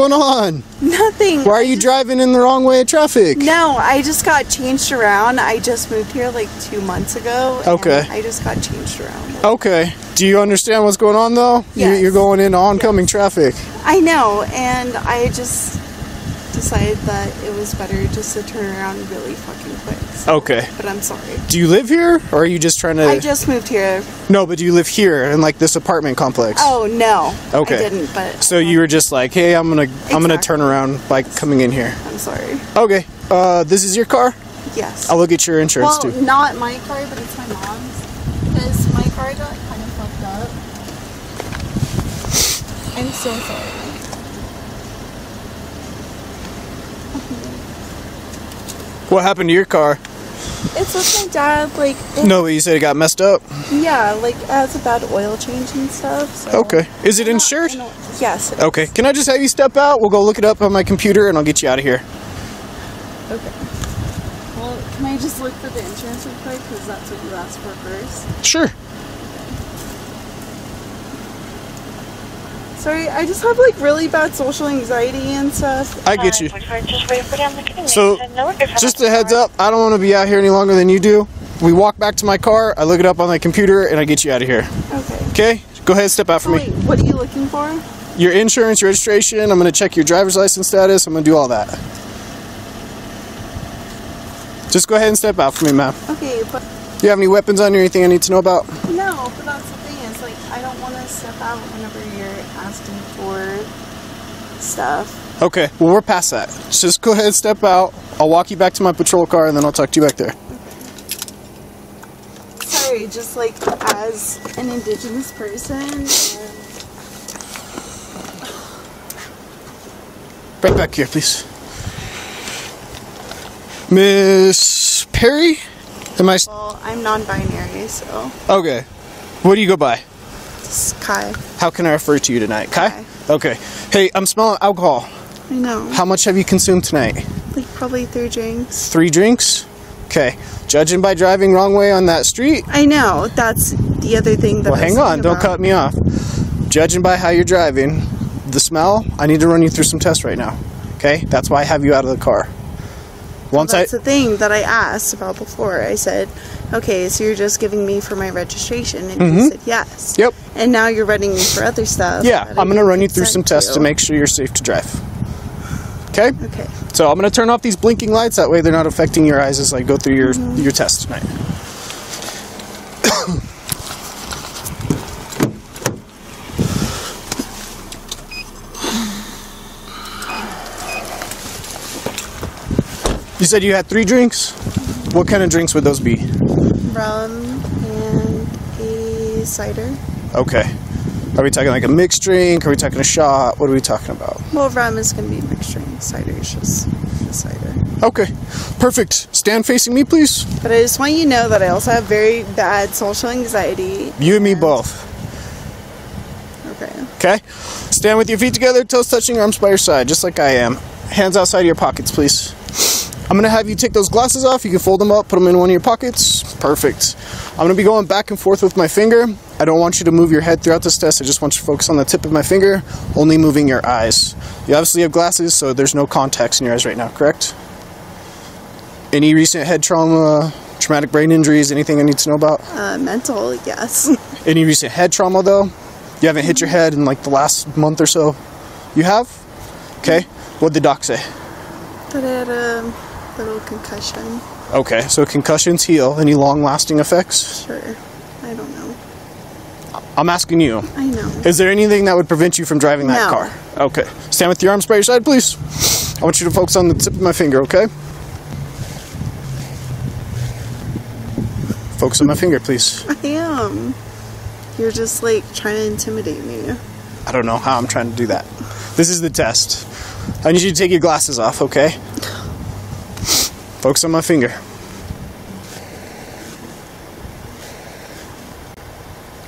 going on? Nothing. Why are you driving in the wrong way of traffic? No, I just got changed around. I just moved here like 2 months ago. Okay. I just got changed around. Okay. Do you understand what's going on though? Yes. You're going into oncoming traffic. I know, and I just decided that it was better just to turn around really fucking quick. So, Okay. But I'm sorry. Do you live here, or are you just trying to... I just moved here. No, but do you live here in like this apartment complex? Oh, no. Okay. I didn't, but... So you were just like, hey, I'm gonna turn around by coming in here. I'm sorry. Okay. This is your car? Yes. I'll look at your insurance well, too. not my car, but it's my mom's. Because my car got kind of fucked up. I'm so sorry. What happened to your car? It's with my dad, like... No, you said it got messed up? Yeah, like, it has a bad oil change and stuff, so... Okay. Is it insured? Yes, it is. Okay. Can I just have you step out? We'll go look it up on my computer and I'll get you out of here. Okay. Well, can I just look for the insurance real quick? Because that's what you asked for first. Sure. Sorry, I just have like really bad social anxiety and stuff. I get you. So, just a heads up, I don't want to be out here any longer than you do. We walk back to my car, I look it up on my computer, and I get you out of here. Okay. Okay? Go ahead, step out for me. Wait, what are you looking for? Your insurance, your registration, I'm going to check your driver's license status, I'm going to do all that. Just go ahead and step out for me, ma'am. Okay, but... Do you have any weapons on you or anything I need to know about? No, but that's the thing is, like, I don't want to step out whenever you're asking for stuff. Okay, well, we're past that. Just go ahead and step out. I'll walk you back to my patrol car, and then I'll talk to you back there. Okay. Sorry, just, like, as an indigenous person, and... Right back here, please. Miss Perry? Am I... Well, I'm non-binary, so... Okay. What do you go by? It's Kai. How can I refer to you tonight? Kai? Kai. Okay. Hey, I'm smelling alcohol. I know. How much have you consumed tonight? Like, probably 3 drinks. 3 drinks? Okay. Judging by driving wrong way on that street... I know. That's the other thing that Well, hang on. Don't cut me off. Judging by how you're driving, the smell, I need to run you through some tests right now. Okay? That's why I have you out of the car. That's the thing that I asked about before. I said, okay, so you're just giving me for my registration, and you said yes. Yep. And now you're running me for other stuff. Yeah, I'm going to run you through some tests to make sure you're safe to drive. Okay? Okay. So I'm going to turn off these blinking lights. That way they're not affecting your eyes as I go through your test tonight. You said you had 3 drinks? What kind of drinks would those be? Rum and a cider. Okay. Are we talking like a mixed drink? Are we talking a shot? What are we talking about? Well, rum is going to be a mixed drink. Cider is just a cider. Okay. Perfect. Stand facing me, please. But I just want you to know that I also have very bad social anxiety. You and me both. Okay. Okay? Stand with your feet together, toes touching, arms by your side, just like I am. Hands outside of your pockets, please. I'm going to have you take those glasses off. You can fold them up, put them in one of your pockets. Perfect. I'm going to be going back and forth with my finger. I don't want you to move your head throughout this test. I just want you to focus on the tip of my finger, only moving your eyes. You obviously have glasses, so there's no contacts in your eyes right now, correct? Any recent head trauma, traumatic brain injuries, anything I need to know about? Mental, yes. Any recent head trauma, though? You haven't hit your head in like the last month or so? You have? Okay. What'd the doc say? That I had a little concussion. Okay, so concussions heal. Any long-lasting effects? Sure. I don't know. I'm asking you. I know. Is there anything that would prevent you from driving that car? Okay. Stand with your arms by your side, please. I want you to focus on the tip of my finger, okay? Focus on my finger, please. I am. You're just like trying to intimidate me. I don't know how I'm trying to do that. This is the test. I need you to take your glasses off, okay? Focus on my finger.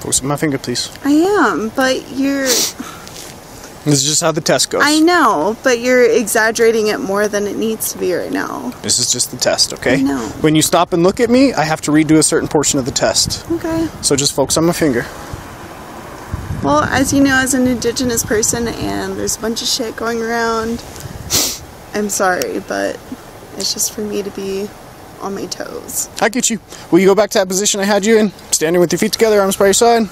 Focus on my finger, please. I am, but you're... This is just how the test goes. I know, but you're exaggerating it more than it needs to be right now. This is just the test, okay? I know. When you stop and look at me, I have to redo a certain portion of the test. Okay. So just focus on my finger. Well, as you know, as an Indigenous person, and there's a bunch of shit going around, I'm sorry, but it's just for me to be on my toes. I get you. Will you go back to that position I had you in? Standing with your feet together, arms by your side.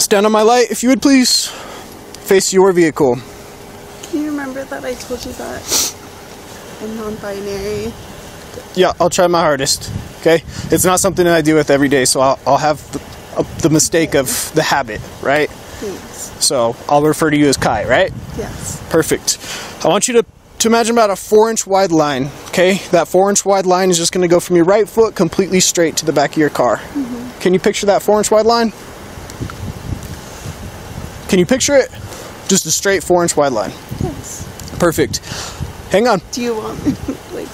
Stand on my light, if you would please. Face your vehicle. Can you remember that I told you that I'm non-binary? Yeah, I'll try my hardest. Okay? It's not something that I deal with every day, so I'll have the mistake of the habit, right? Thanks. So I'll refer to you as Kai, right? Yes. Perfect. I want you to imagine about a 4-inch wide line, okay? That 4-inch wide line is just going to go from your right foot completely straight to the back of your car. Mm-hmm. Can you picture that 4-inch wide line? Can you picture it? Just a straight 4-inch wide line. Yes. Perfect. Hang on. Do you want me,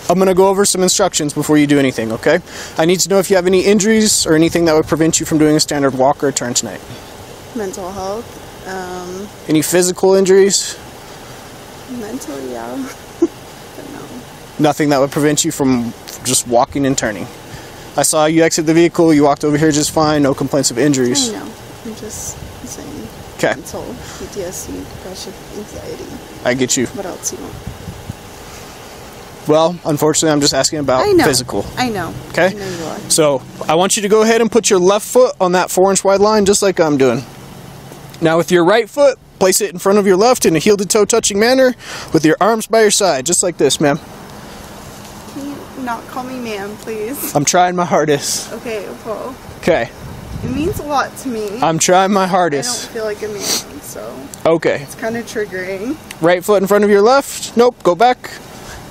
I'm going to go over some instructions before you do anything, okay? I need to know if you have any injuries or anything that would prevent you from doing a standard walk or a turn tonight. Mental health. Any physical injuries? Mental, yeah. But no. Nothing that would prevent you from just walking and turning. I saw you exit the vehicle, you walked over here just fine, no complaints of injuries. I know. I'm just saying. Okay. Mental, PTSD, depression, anxiety. I get you. What else do you want? Well, unfortunately, I'm just asking about physical. I know. Okay? I know you are. So, I want you to go ahead and put your left foot on that 4-inch wide line, just like I'm doing. Now, with your right foot, place it in front of your left in a heel-to-toe touching manner, with your arms by your side, just like this, ma'am. Can you not call me ma'am, please? I'm trying my hardest. Okay, well. Okay. It means a lot to me. I'm trying my I hardest. don't feel like a man, so. Okay. It's kind of triggering. Right foot in front of your left. Nope, go back.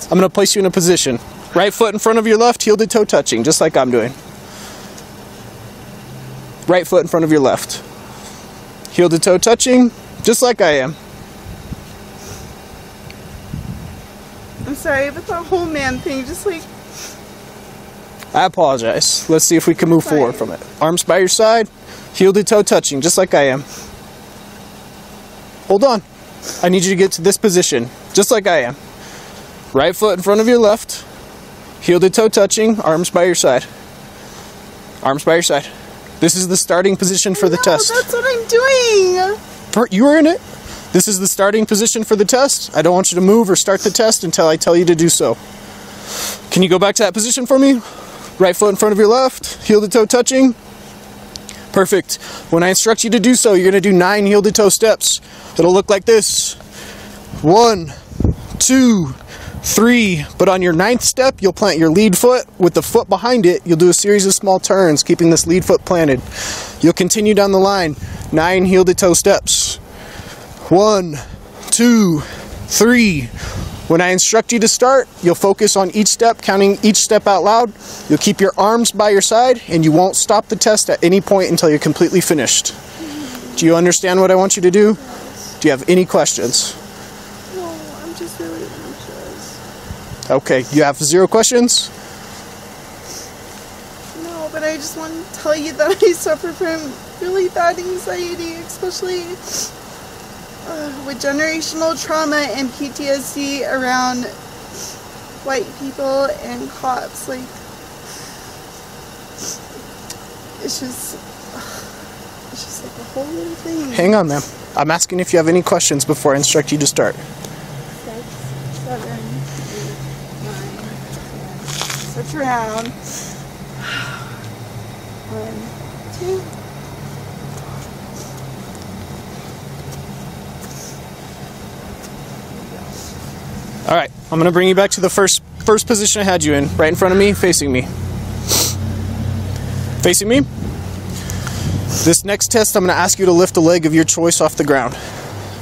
I'm going to place you in a position. Right foot in front of your left, heel-to-toe touching, just like I'm doing. Right foot in front of your left. Heel-to-toe touching, just like I am. I'm sorry, but the whole man thing, just like... I apologize. Let's see if we can move forward from it. Arms by your side, heel-to-toe touching, just like I am. Hold on. I need you to get to this position, just like I am. Right foot in front of your left, heel-to-toe touching, arms by your side. Arms by your side. This is the starting position for the test. That's what I'm doing! You were in it. This is the starting position for the test. I don't want you to move or start the test until I tell you to do so. Can you go back to that position for me? Right foot in front of your left, heel-to-toe touching. Perfect. When I instruct you to do so, you're going to do 9 heel-to-toe steps. It'll look like this. 1, 2, 3, but on your 9th step, you'll plant your lead foot. With the foot behind it, you'll do a series of small turns, keeping this lead foot planted. You'll continue down the line, 9 heel-to-toe steps. 1, 2, 3. When I instruct you to start, you'll focus on each step, counting each step out loud. You'll keep your arms by your side, and you won't stop the test at any point until you're completely finished. Do you understand what I want you to do? Do you have any questions? No, I'm just really anxious. Okay, you have 0 questions? No, but I just want to tell you that I suffer from really bad anxiety, especially with generational trauma and PTSD around white people and cops. Like, it's just like a whole little thing. Hang on, ma'am. I'm asking if you have any questions before I instruct you to start. 6, 7, 8, 9, 10. Switch around. 1, 2. All right, I'm going to bring you back to the first position I had you in, right in front of me, facing me. Facing me. This next test, I'm going to ask you to lift a leg of your choice off the ground.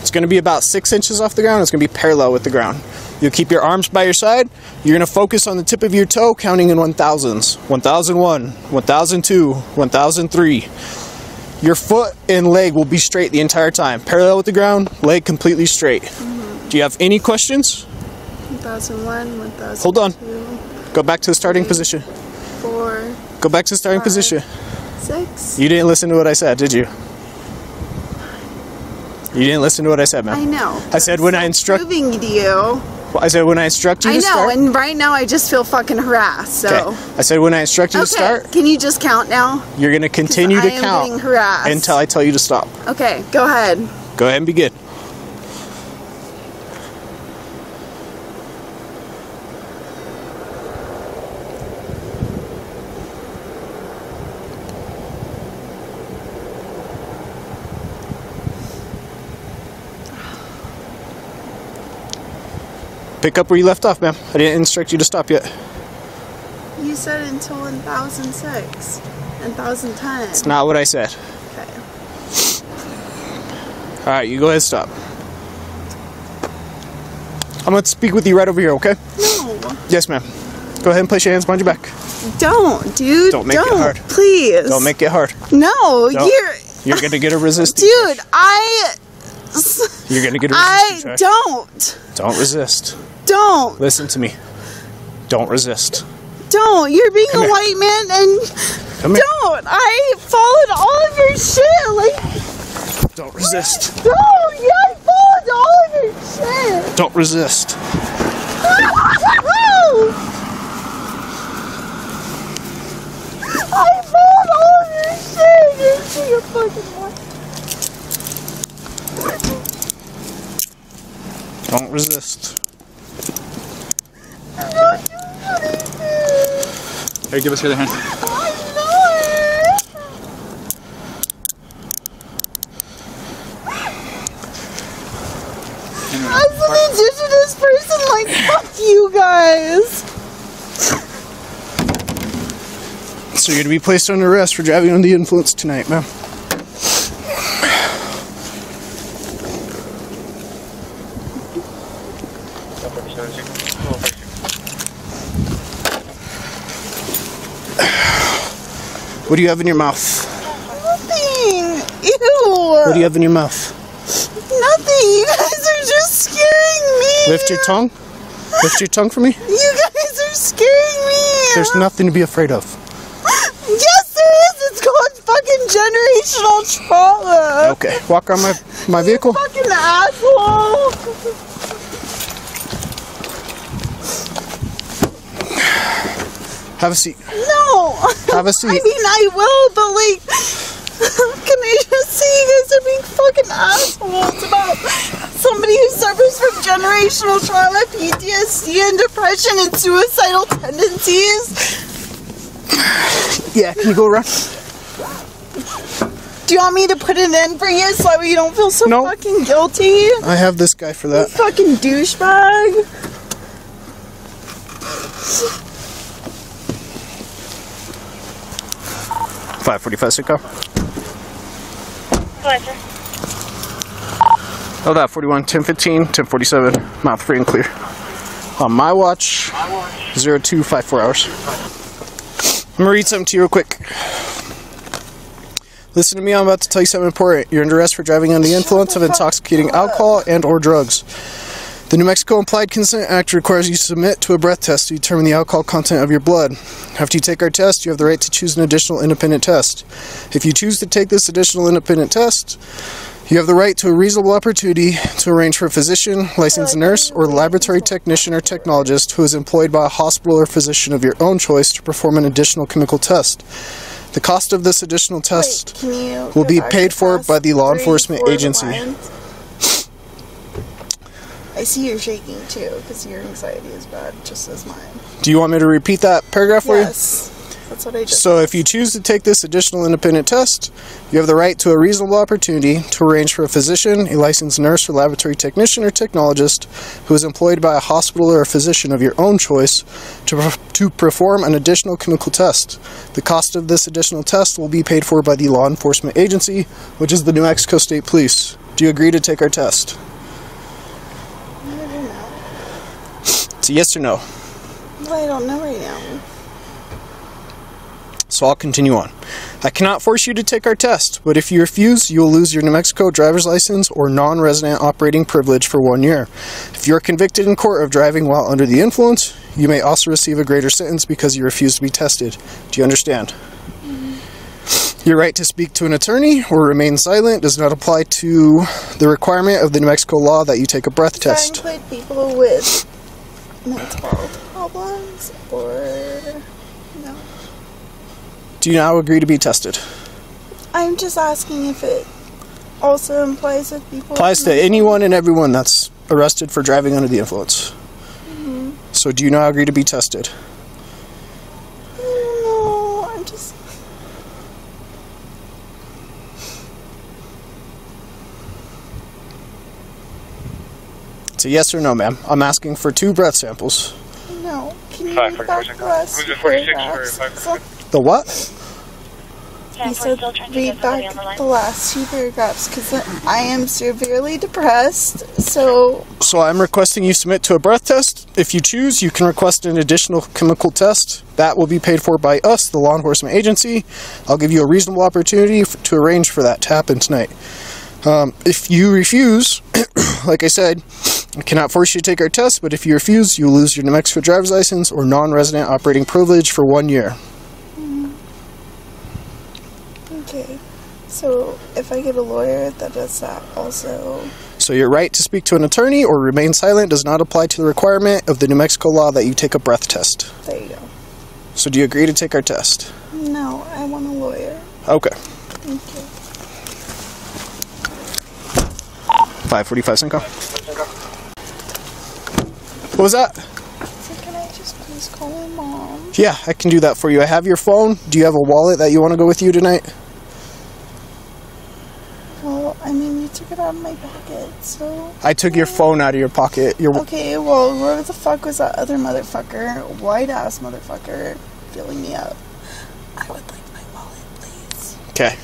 It's going to be about 6 inches off the ground. It's going to be parallel with the ground. You'll keep your arms by your side. You're going to focus on the tip of your toe, counting in 1000s. 1001, 1002, 1003. Your foot and leg will be straight the entire time. Parallel with the ground, leg completely straight. Do you have any questions? 1001, 1002. Hold on. Go back to the starting position. 4. Go back to the starting 5, position. 6. You didn't listen to what I said, did you? You didn't listen to what I said, man. I know. I said when I instruct... Proving to you. I said when I instruct you to start... I know, and right now I just feel fucking harassed, so... Okay. I said when I instruct you to start... Can you just count now? You're going to continue to count... I am getting harassed. ...until I tell you to stop. Okay, go ahead. Go ahead and begin. Pick up where you left off, ma'am. I didn't instruct you to stop yet. You said until 1006 and 1010. It's not what I said. Okay. Alright, you go ahead and stop. I'm going to speak with you right over here, okay? No. Yes, ma'am. Go ahead and place your hands behind your back. Don't, dude. Don't make it hard. Please. Don't make it hard. No, You're going to get a resistance. Dude, You're going to get a resistance. Don't resist. Don't. Listen to me. Don't resist. Don't. You're being a white man and don't. I followed all of your shit. Like. Don't resist. Don't. Yeah, I followed all of your shit. Don't resist. I followed all of your shit. You're fucking white. Don't resist. Here, give us your other hand. As an indigenous person, like, fuck you guys. So you're going to be placed under arrest for driving under the influence tonight, ma'am. What do you have in your mouth? Nothing. Ew. What do you have in your mouth? Nothing. You guys are just scaring me. Lift your tongue. Lift your tongue for me. You guys are scaring me. There's nothing to be afraid of. Yes, there is. It's called fucking generational trauma. Okay. Walk on my vehicle. You fucking asshole. Have a seat. No. Have a seat. I mean, I will, but like, can I just say you guys are being fucking assholes about somebody who suffers from generational trauma, PTSD, and depression and suicidal tendencies? Yeah, can you go around? Do you want me to put it in for you so that you don't feel so fucking guilty? I have this guy for that. You fucking douchebag. 545 Sicko. Pleasure. Oh, that 41, 1015, 1047. Mouth free and clear. On my watch, 0254 hours. I'm gonna read something to you real quick. Listen to me, I'm about to tell you something important. You're under arrest for driving under the influence of intoxicating alcohol and or drugs. The New Mexico Implied Consent Act requires you to submit to a breath test to determine the alcohol content of your blood. After you take our test, you have the right to choose an additional independent test. If you choose to take this additional independent test, you have the right to a reasonable opportunity to arrange for a physician, licensed nurse, or laboratory technician or technologist who is employed by a hospital or physician of your own choice to perform an additional chemical test. The cost of this additional test will be paid for by the law enforcement agency. I see you're shaking too, because your anxiety is bad, just as mine. Do you want me to repeat that paragraph for you? Yes, that's what I just So if you choose to take this additional independent test, you have the right to a reasonable opportunity to arrange for a physician, a licensed nurse or laboratory technician or technologist who is employed by a hospital or a physician of your own choice to perform an additional chemical test. The cost of this additional test will be paid for by the law enforcement agency, which is the New Mexico State Police. Do you agree to take our test? It's a yes or no. Well, I don't know right now. So I'll continue on. I cannot force you to take our test, but if you refuse, you will lose your New Mexico driver's license or non-resident operating privilege for 1 year. If you are convicted in court of driving while under the influence, you may also receive a greater sentence because you refuse to be tested. Do you understand? Your right to speak to an attorney or remain silent does not apply to the requirement of the New Mexico law that you take a breath test. Does that include people with mental health problems or no? Do you now agree to be tested? I'm just asking if it also implies with people. Applies to anyone and everyone that's arrested for driving under the influence. Mm-hmm. So do you now agree to be tested? No, I'm just. It's a yes or no, ma'am. I'm asking for 2 breath samples. No. Can you read back the last 2 paragraphs? The what? He said read back the last 2 paragraphs because I am severely depressed, so... So I'm requesting you submit to a breath test. If you choose, you can request an additional chemical test. That will be paid for by us, the law enforcement agency. I'll give you a reasonable opportunity to arrange for that to happen tonight. If you refuse, like I said, I cannot force you to take our test, but if you refuse, you will lose your New Mexico driver's license or non-resident operating privilege for 1 year. Okay, so if I get a lawyer, that does that also... So your right to speak to an attorney or remain silent does not apply to the requirement of the New Mexico law that you take a breath test. There you go. So do you agree to take our test? No, I want a lawyer. Okay. Thank you. 5:45 Cinco. What was that? So can I just please call my mom? Yeah, I can do that for you. I have your phone. Do you have a wallet that you want to go with you tonight? Well, I mean, you took it out of my pocket, so... I took your phone out of your pocket. Okay, well, where the fuck was that other motherfucker, white-ass motherfucker, filling me up? I would like my wallet, please. Okay.